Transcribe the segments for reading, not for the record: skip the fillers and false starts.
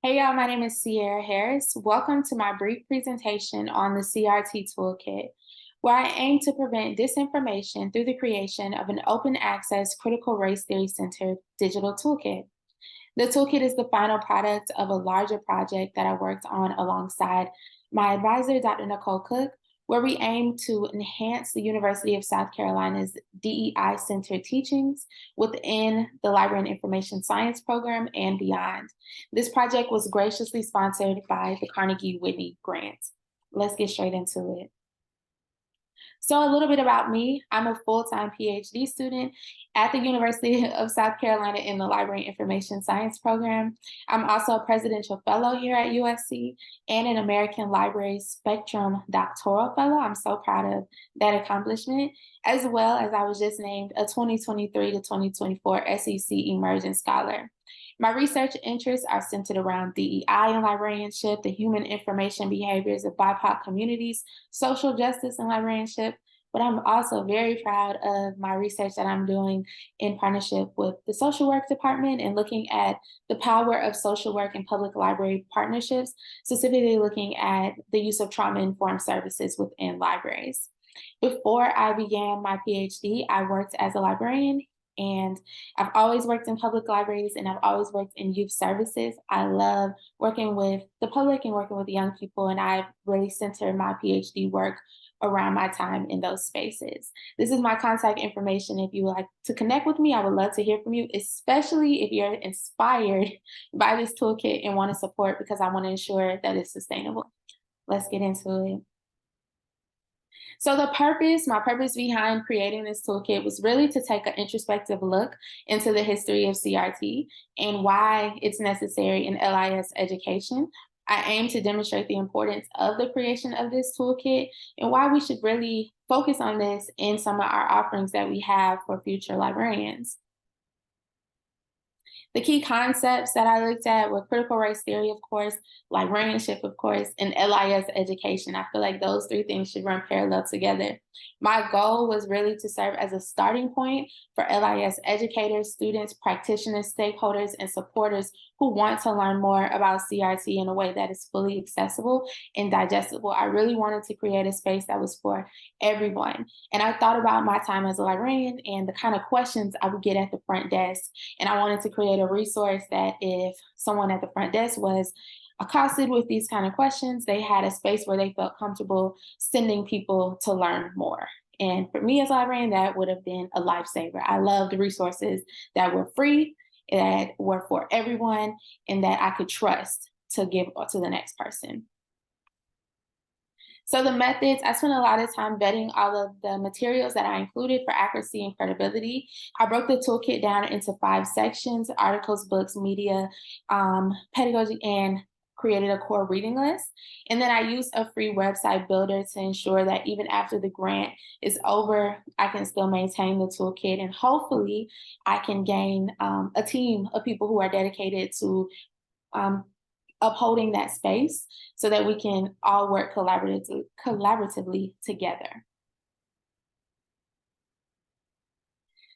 Hey y'all, my name is Sierra Harris. Welcome to my brief presentation on the CRT Toolkit, where I aim to prevent disinformation through the creation of an open access critical race theory centered digital toolkit. The toolkit is the final product of a larger project that I worked on alongside my advisor, Dr. Nicole Cook, where we aim to enhance the University of South Carolina's DEI-centered teachings within the Library and Information Science program and beyond. This project was graciously sponsored by the Carnegie Whitney Grant. Let's get straight into it. So a little bit about me. I'm a full-time PhD student at the University of South Carolina in the Library and Information Science program. I'm also a presidential fellow here at USC and an American Library Spectrum doctoral fellow. I'm so proud of that accomplishment, as well as I was just named a 2023 to 2024 SEC Emerging Scholar. My research interests are centered around DEI and librarianship, the human information behaviors of BIPOC communities, social justice and librarianship, but I'm also very proud of my research that I'm doing in partnership with the social work department and looking at the power of social work and public library partnerships, specifically looking at the use of trauma-informed services within libraries. Before I began my PhD, I worked as a librarian, and I've always worked in public libraries and I've always worked in youth services. I love working with the public and working with young people, and I've really centered my PhD work around my time in those spaces. This is my contact information. If you would like to connect with me, I would love to hear from you, especially if you're inspired by this toolkit and want to support, because I want to ensure that it's sustainable. Let's get into it. So my purpose behind creating this toolkit was really to take an introspective look into the history of CRT and why it's necessary in LIS education. I aim to demonstrate the importance of the creation of this toolkit and why we should really focus on this in some of our offerings that we have for future librarians. The key concepts that I looked at were critical race theory, of course, librarianship, of course, and LIS education. I feel like those three things should run parallel together. My goal was really to serve as a starting point for LIS educators, students, practitioners, stakeholders, and supporters who want to learn more about CRT in a way that is fully accessible and digestible. I really wanted to create a space that was for everyone. And I thought about my time as a librarian and the kind of questions I would get at the front desk. And I wanted to create a resource that if someone at the front desk was accosted with these kind of questions, they had a space where they felt comfortable sending people to learn more. And for me as a librarian, that would have been a lifesaver. I love the resources that were free, that were for everyone, and that I could trust to give to the next person. So the methods, I spent a lot of time vetting all of the materials that I included for accuracy and credibility. I broke the toolkit down into 5 sections: articles, books, media, pedagogy, and created a core reading list. And then I used a free website builder to ensure that even after the grant is over, I can still maintain the toolkit, and hopefully I can gain a team of people who are dedicated to upholding that space so that we can all work collaboratively together.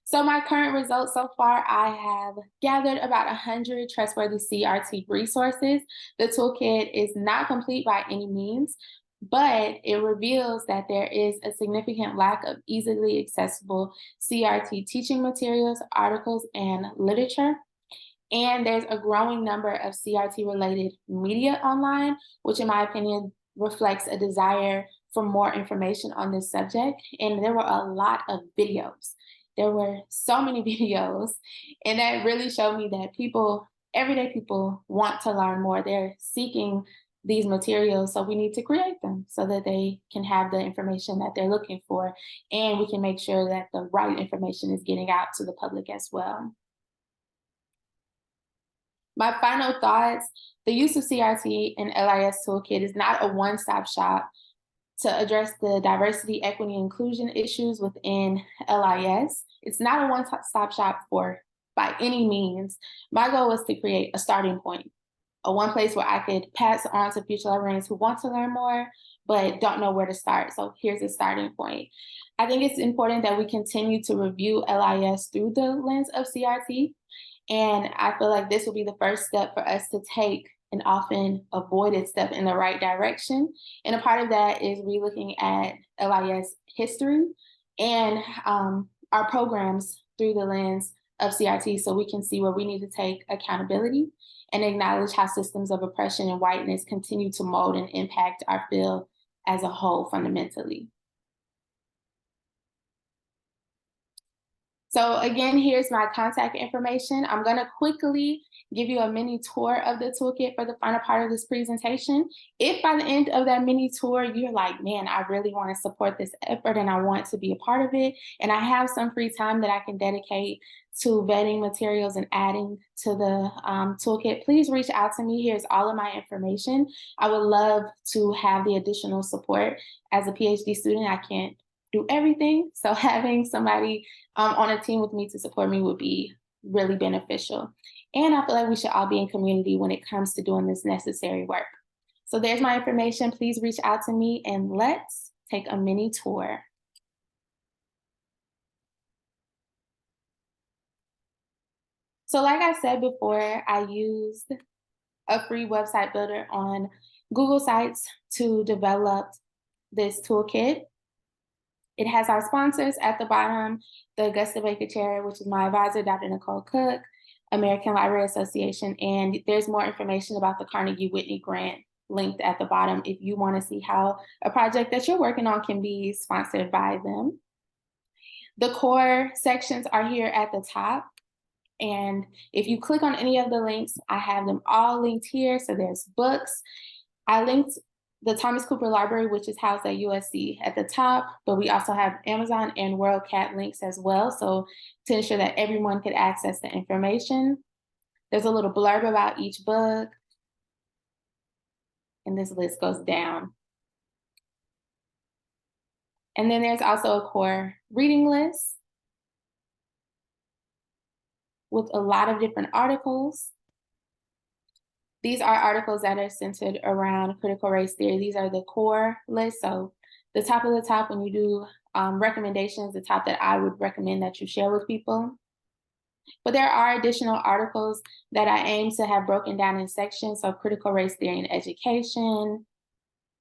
So my current results so far, I have gathered about 100 trustworthy CRT resources. The toolkit is not complete by any means, but it reveals that there is a significant lack of easily accessible CRT teaching materials, articles, and literature. And there's a growing number of CRT-related media online, which in my opinion reflects a desire for more information on this subject. And there were a lot of videos. There were so many videos, and that really showed me that everyday people want to learn more. They're seeking these materials, so we need to create them so that they can have the information that they're looking for, and we can make sure that the right information is getting out to the public as well. My final thoughts: the use of CRT and LIS toolkit is not a one-stop shop to address the diversity, equity, and inclusion issues within LIS. It's not a one-stop shop by any means. My goal was to create a starting point, one place where I could pass on to future librarians who want to learn more but don't know where to start. So here's a starting point. I think it's important that we continue to review LIS through the lens of CRT. And I feel like this will be the first step for us to take an often avoided step in the right direction. And a part of that is relooking at LIS history and our programs through the lens of CRT so we can see where we need to take accountability and acknowledge how systems of oppression and whiteness continue to mold and impact our field as a whole fundamentally. So again, here's my contact information. I'm gonna quickly give you a mini tour of the toolkit for the final part of this presentation. If by the end of that mini tour, you're like, man, I really wanna support this effort and I want to be a part of it, and I have some free time that I can dedicate to vetting materials and adding to the toolkit, please reach out to me. Here's all of my information. I would love to have the additional support. As a PhD student, I can't do everything. So having somebody on a team with me to support me would be really beneficial. And I feel like we should all be in community when it comes to doing this necessary work. So there's my information. Please reach out to me and let's take a mini tour. So like I said before, I used a free website builder on Google Sites to develop this toolkit. It has our sponsors at the bottom, the Augusta Baker Chair, which is my advisor, Dr. Nicole Cook, American Library Association, and there's more information about the Carnegie Whitney Grant linked at the bottom if you want to see how a project that you're working on can be sponsored by them. The core sections are here at the top. And if you click on any of the links, I have them all linked here. So there's books. I linked the Thomas Cooper Library, which is housed at USC at the top, but we also have Amazon and WorldCat links as well. So to ensure that everyone could access the information, there's a little blurb about each book. And this list goes down. And then there's also a core reading list with a lot of different articles. These are articles that are centered around critical race theory. These are the core list. So the top of the top, when you do recommendations, the top that I would recommend that you share with people. But there are additional articles that I aim to have broken down in sections. So critical race theory in education,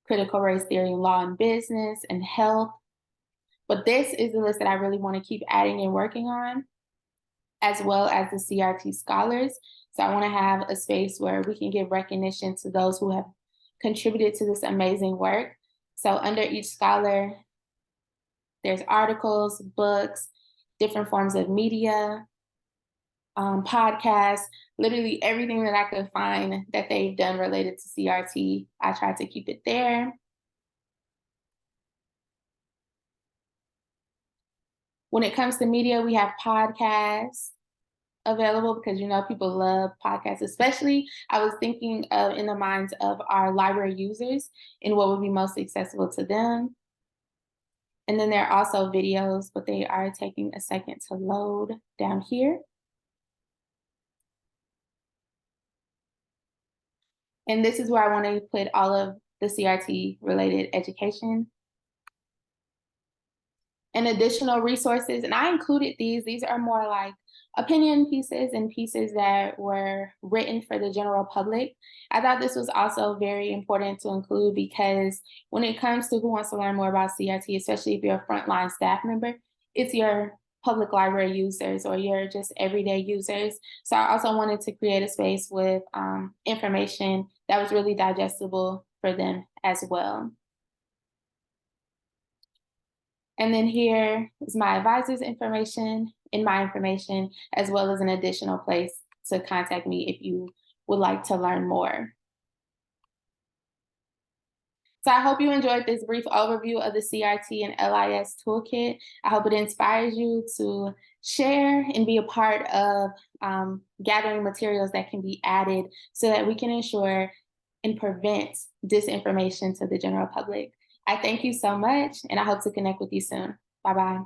critical race theory in law and business and health. But this is the list that I really want to keep adding and working on, as well as the CRT scholars. So I want to have a space where we can give recognition to those who have contributed to this amazing work. So under each scholar, there's articles, books, different forms of media, podcasts, literally everything that I could find that they've done related to CRT. I try to keep it there. When it comes to media, we have podcasts available because people love podcasts, especially I was thinking of in the minds of our library users and what would be most accessible to them. And then there are also videos, but they are taking a second to load down here. And this is where I want to put all of the CRT related education and additional resources. And I included these are more like opinion pieces and pieces that were written for the general public. I thought this was also very important to include because when it comes to who wants to learn more about CRT, especially if you're a frontline staff member, it's your public library users or your just everyday users. So I also wanted to create a space with information that was really digestible for them as well. And then here is my advisor's information and my information, as well as an additional place to contact me if you would like to learn more. So I hope you enjoyed this brief overview of the CRT and LIS toolkit. I hope it inspires you to share and be a part of gathering materials that can be added so that we can ensure and prevent disinformation to the general public. I thank you so much, and I hope to connect with you soon. Bye-bye.